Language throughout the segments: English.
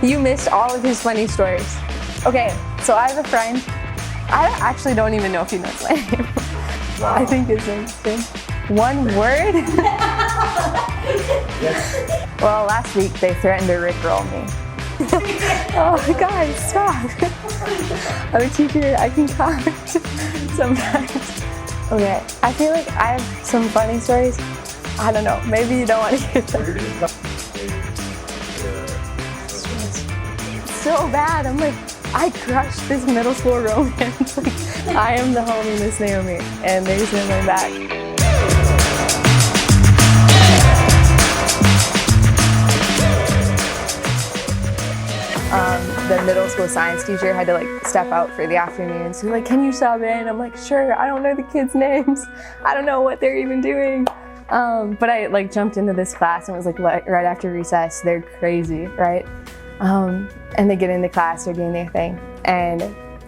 You missed all of his funny stories. Okay, so I have a friend. I actually don't even know if he knows my name. Wow. I think his name's Tim. One word? Yes. Well, last week they threatened to rickroll me. Oh, guys, stop. I'm a teacher, I can count sometimes. Okay, I feel like I have some funny stories. I don't know, maybe you don't want to hear them. It's so bad. I'm like, I crushed this middle school romance. Like, I am the homie, Miss Naomi, and they're just gonna learn back. The middle school science teacher had to like step out for the afternoon. So like, can you sub in? I'm like, sure. I don't know the kids' names. I don't know what they're even doing. But I like jumped into this class and it was like right after recess. They're crazy, right? And they get into class, they're doing their thing. And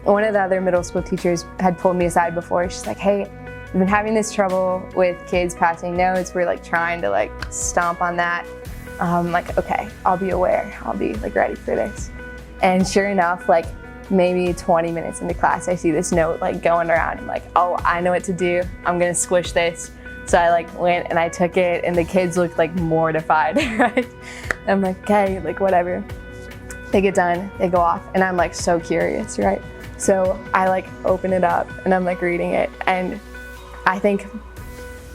one of the other middle school teachers had pulled me aside before. She's like, hey, we've been having this trouble with kids passing notes. We're like trying to like stomp on that. Like, okay, I'll be aware. I'll be like ready for this. And sure enough, like maybe 20 minutes into class, I see this note like going around. I'm like, oh, I know what to do. I'm gonna squish this. So I like went and I took it and the kids looked like mortified, right? I'm like, okay, like whatever. They get done, they go off, and I'm like so curious, right? So I like open it up and I'm like reading it, and I think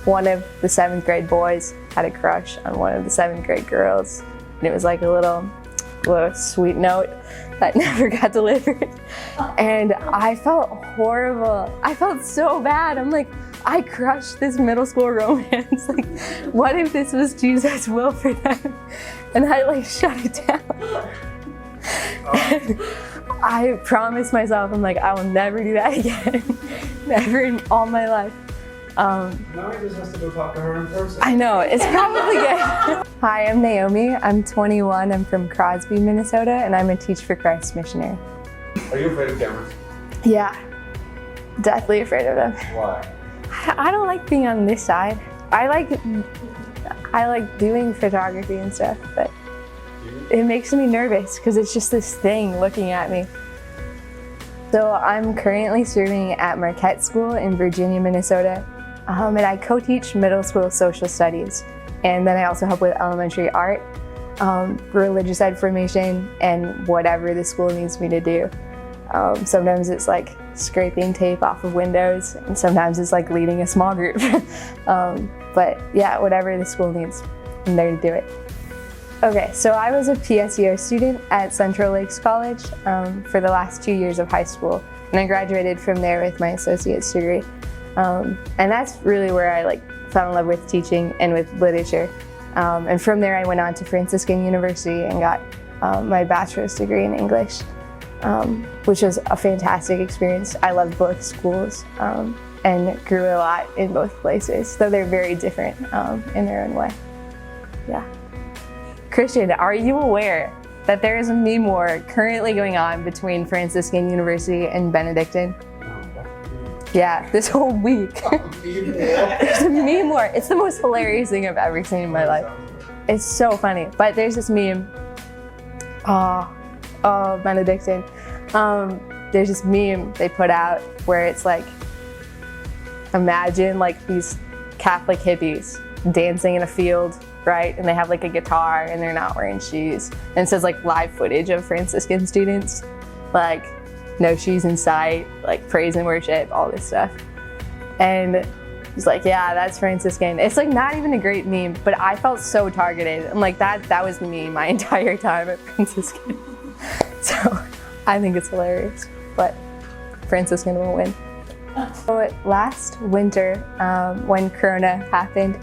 one of the 7th grade boys had a crush on one of the 7th grade girls, and it was like a little sweet note that never got delivered. And I felt horrible. I felt so bad. I'm like, I crushed this middle school romance. Like, what if this was Jesus' will for them? And I like shut it down. And I promised myself, I'm like, I will never do that again. Never in all my life. Now he just has to go talk to her in person. I know, it's probably good. Hi, I'm Naomi. I'm 21. I'm from Crosby, Minnesota, and I'm a Teach for Christ missionary. Are you afraid of cameras? Yeah, deathly afraid of them. Why? I don't like being on this side. I like doing photography and stuff, but it makes me nervous because it's just this thing looking at me. So I'm currently serving at Marquette School in Virginia, Minnesota. And I co-teach middle school social studies. And then I also help with elementary art, religious ed formation, and whatever the school needs me to do. Sometimes it's like scraping tape off of windows, and sometimes it's like leading a small group. But yeah, whatever the school needs, I'm there to do it. Okay, so I was a PSEO student at Central Lakes College for the last 2 years of high school, and I graduated from there with my associate's degree. And that's really where I like fell in love with teaching and with literature. And from there I went on to Franciscan University and got my bachelor's degree in English, which was a fantastic experience. I loved both schools and grew a lot in both places, though they're very different in their own way. Yeah. Christian, are you aware that there is a meme war currently going on between Franciscan University and Benedictine? Yeah, this whole week. There's a meme war. It's the most hilarious thing I've ever seen in my life. It's so funny. But there's this meme. Oh, Benedictine. There's this meme they put out where it's like, imagine like these Catholic hippies dancing in a field, right? And they have like a guitar and they're not wearing shoes. And it says like live footage of Franciscan students, like no shoes in sight, like praise and worship, all this stuff. And it's like, yeah, that's Franciscan. It's like not even a great meme, but I felt so targeted. I'm like, that was me my entire time at Franciscan. So I think it's hilarious, but Franciscan will win. So last winter, when Corona happened,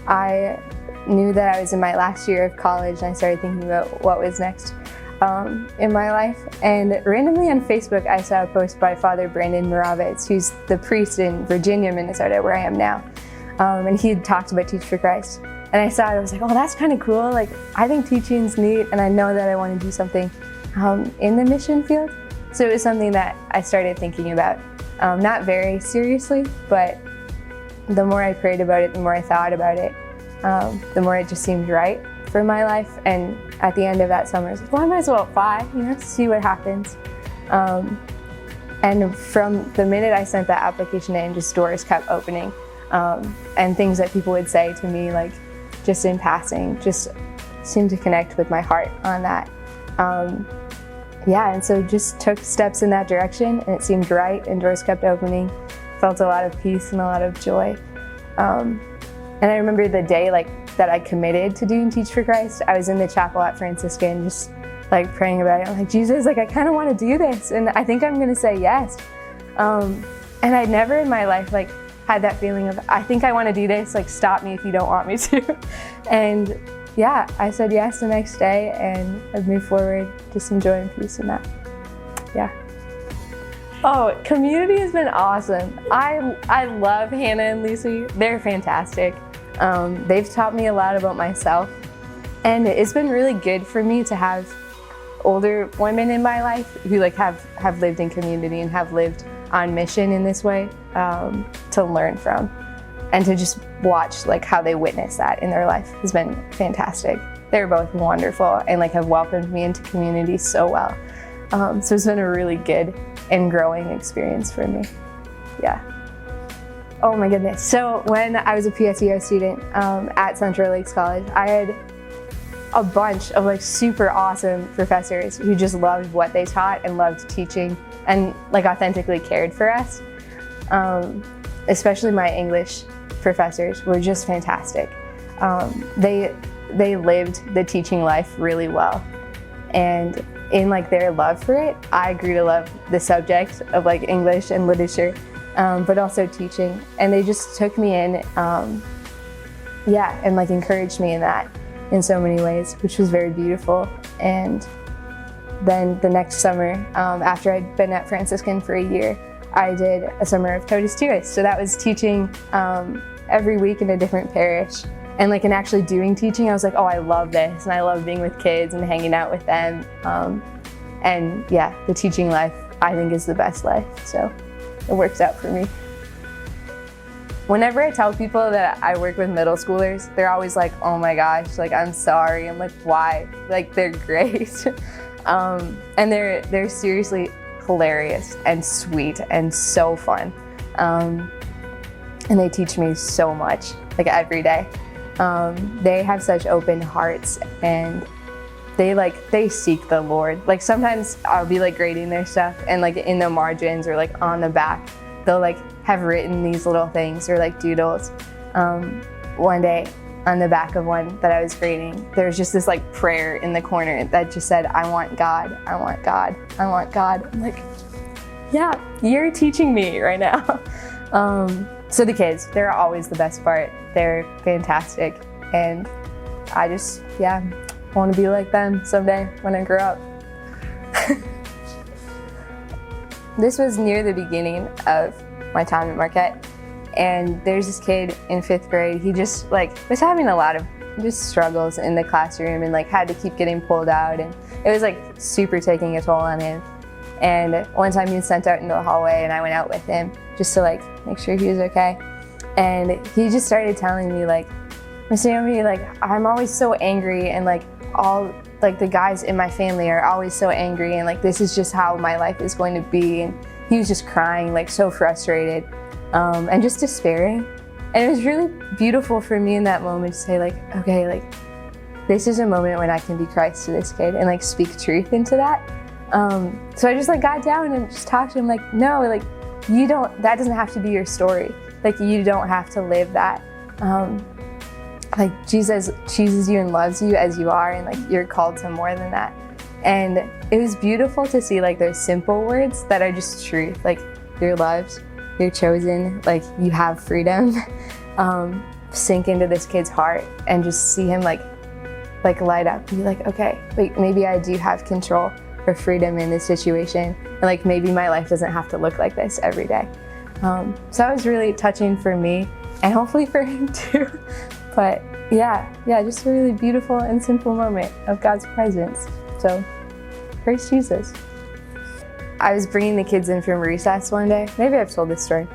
I knew that I was in my last year of college and I started thinking about what was next in my life. And randomly on Facebook, I saw a post by Father Brandon Moravitz, who's the priest in Virginia, Minnesota, where I am now. And he had talked about Teach for Christ. And I saw it, I was like, oh, that's kind of cool. Like, I think teaching's neat, and I know that I want to do something in the mission field. So it was something that I started thinking about, not very seriously, but the more I prayed about it, the more I thought about it, the more it just seemed right for my life. And at the end of that summer, I was like, well, I might as well apply, see what happens. And from the minute I sent that application in, just doors kept opening. And things that people would say to me, like just in passing, just seemed to connect with my heart on that. And so just took steps in that direction, and it seemed right, and doors kept opening. Felt a lot of peace and a lot of joy. And I remember the day that I committed to doing Teach for Christ. I was in the chapel at Franciscan, just praying about it. I'm like, Jesus, I kind of want to do this, and I think I'm going to say yes. And I'd never in my life had that feeling of, I think I want to do this, stop me if you don't want me to. And yeah, I said yes the next day, and I've moved forward, just enjoying peace in that. Yeah. Oh, community has been awesome. I love Hannah and Lucy. They're fantastic. They've taught me a lot about myself, and it's been really good for me to have older women in my life who have lived in community and have lived on mission in this way, to learn from, and to just watch how they witness that in their life has been fantastic. They're both wonderful and have welcomed me into community so well. So it's been a really good and growing experience for me. Yeah. Oh my goodness. So when I was a PSEO student at Central Lakes College, I had a bunch of super awesome professors who just loved what they taught and loved teaching and authentically cared for us. Especially my English professors were just fantastic. They lived the teaching life really well, and in their love for it, I grew to love the subject of English and literature, but also teaching. And they just took me in, and encouraged me in that in so many ways, which was very beautiful. And then the next summer, after I'd been at Franciscan for a year, I did a summer of Totus Tuus. So that was teaching every week in a different parish. And in actually doing teaching, I was like, oh, I love this. And I love being with kids and hanging out with them. And yeah, the teaching life, I think, is the best life. So it works out for me. Whenever I tell people that I work with middle schoolers, they're always like, oh my gosh, I'm sorry. I'm like, why? They're great. And they're seriously hilarious and sweet and so fun. And they teach me so much, every day. They have such open hearts, and they seek the Lord. Sometimes I'll be grading their stuff, and in the margins or on the back, they'll have written these little things or doodles. One day on the back of one that I was grading, there was just this prayer in the corner that just said, I want God, I want God, I want God. I'm like, yeah, you're teaching me right now. So the kids, they're always the best part. They're fantastic. And I just, want to be like them someday when I grow up. This was near the beginning of my time at Marquette. And there's this kid in 5th grade. He just was having a lot of just struggles in the classroom, and had to keep getting pulled out. And it was super taking a toll on him. And one time he was sent out into the hallway, and I went out with him just to make sure he was okay. And he just started telling me Miss Naomi, I'm always so angry, and all the guys in my family are always so angry, and this is just how my life is going to be. And he was just crying, so frustrated, and just despairing. And it was really beautiful for me in that moment to say okay, this is a moment when I can be Christ to this kid and speak truth into that. So I just got down and just talked to him no, you don't, that doesn't have to be your story. You don't have to live that. Jesus chooses you and loves you as you are, and you're called to more than that. And it was beautiful to see those simple words that are just truth, you're loved, you're chosen, you have freedom, sink into this kid's heart, and just see him light up and be okay, maybe I do have control or freedom in this situation, and maybe my life doesn't have to look like this every day. So that was really touching for me, and hopefully for him too. But yeah, just a really beautiful and simple moment of God's presence. So praise Jesus. I was bringing the kids in from recess one day. Maybe I've told this story.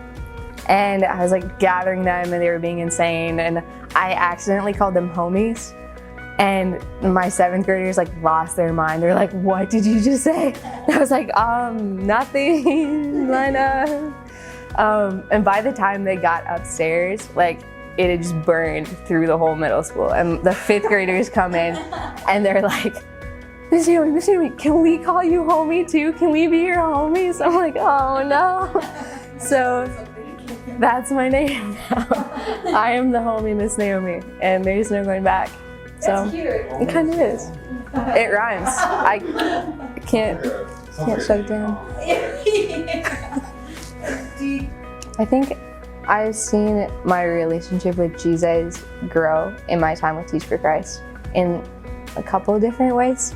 And I was gathering them, and they were being insane, and I accidentally called them homies. And my 7th graders like lost their mind. They're like, "What did you just say?" And I was like, nothing, Lena. And by the time they got upstairs, like it had just burned through the whole middle school. And the 5th graders come in and they're like, Miss Naomi, can we call you homie too? Can we be your homies? I'm like, oh no. So that's my name now. I am the homie Miss Naomi, and there's no going back. So That's cute. it kind of is. It rhymes. I can't shut it down. I think I've seen my relationship with Jesus grow in my time with Teach for Christ in a couple of different ways.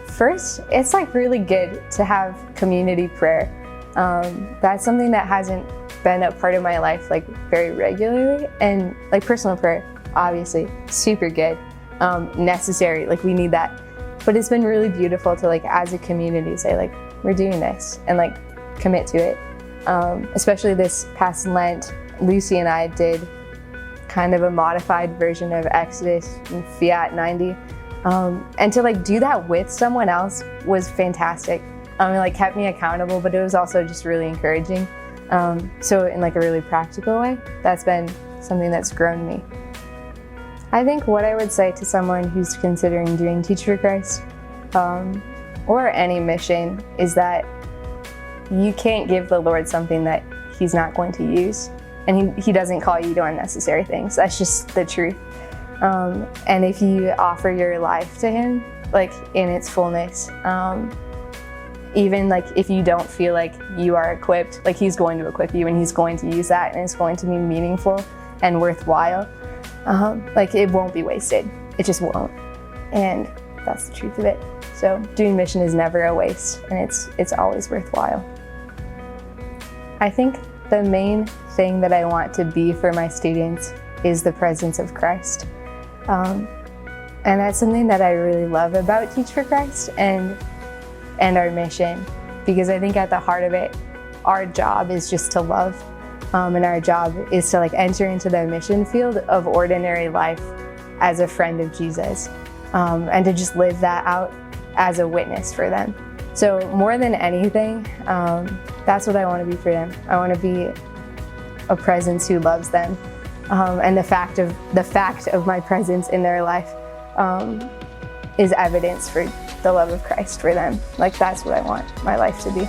First, it's like really good to have community prayer. That's something that hasn't been a part of my life like very regularly, and like personal prayer, obviously, super good, necessary, like we need that. But it's been really beautiful to like as a community say like we're doing this and like commit to it. Especially this past Lent, Lucy and I did kind of a modified version of Exodus and Fiat 90. And to like do that with someone else was fantastic. It like kept me accountable, but it was also just really encouraging. So in like a really practical way, that's been something that's grown me. I think what I would say to someone who's considering doing Teach for Christ, or any mission, is that you can't give the Lord something that He's not going to use. And He doesn't call you to unnecessary things. That's just the truth. And if you offer your life to Him, like in its fullness, even like if you don't feel like you are equipped, like He's going to equip you and He's going to use that and it's going to be meaningful and worthwhile. Like it won't be wasted. It just won't. And that's the truth of it. So doing mission is never a waste, and it's always worthwhile. I think the main thing that I want to be for my students is the presence of Christ. And that's something that I really love about Teach for Christ and our mission, because I think at the heart of it, our job is just to love. And our job is to like enter into the mission field of ordinary life as a friend of Jesus, and to just live that out as a witness for them. So more than anything, that's what I want to be for them. I want to be a presence who loves them, and the fact of my presence in their life is evidence for the love of Christ for them. Like that's what I want my life to be.